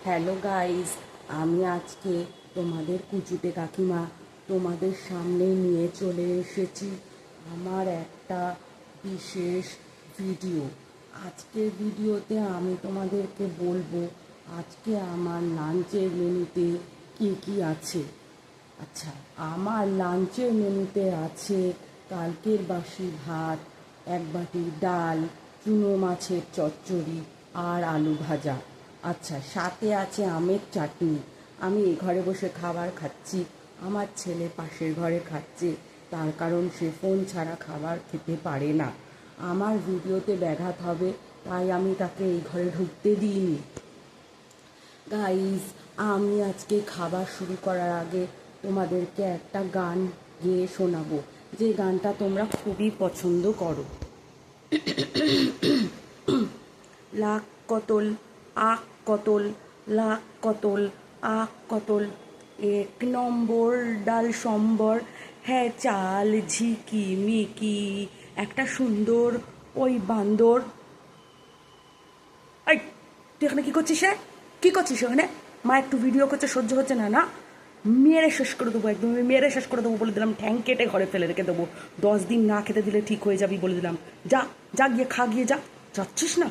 Hello guys, আমি আজকে তোমাদের কুচুটে কাকিমা তোমাদের সামনে নিয়ে চলে এসেছি আমার একটা বিশেষ ভিডিও। আজকের ভিডিওতে আমি তোমাদেরকে বলবো আজকে আমার লাঞ্চের মেনুতে কী কী আছে। আচ্ছা, আমার লাঞ্চের মেনুতে আছে কালকের বাসি ভাত, এক বাটি ডাল, চুনো মাছের চচ্চড়ি আর আলু ভাজা। আচ্ছা, সাথে আছে আমের চাটনি। আমি এই ঘরে বসে খাবার খাচ্ছি, আমার ছেলে পাশের ঘরে খাচ্ছে, তার কারণ সে ফোন ছাড়া খাবার খেতে পারে না। আমার ভিডিওতে ব্যাঘাত হবে, তাই আমি তাকে এই ঘরে ঢুকতে দিইনি। গাইজ, আমি আজকে খাবার শুরু করার আগে তোমাদেরকে একটা গান গেয়ে শোনাবো, যে গানটা তোমরা খুবই পছন্দ করো। লাখ কতল আখ কতল, লাখ কতল আখ কতল, এক নম্বর ডাল সম্বর, হ্যাঁ চাল ঝিকি মিকি, একটা সুন্দর ওই বান্দর। এই, তুই এখানে কী করছিস? কী করছিস ওখানে? মা একটু ভিডিও করছে, সহ্য হচ্ছে না? না, মেরে শেষ করে দেবো, একদম মেরে শেষ করে দেবো বলে দিলাম। ঠ্যাং কেটে ঘরে ফেলে রেখে দেবো। 10 দিন না খেতে দিলে ঠিক হয়ে যাবি বলে দিলাম। যা যা, গিয়ে খা, গিয়ে যা। যাচ্ছিস না?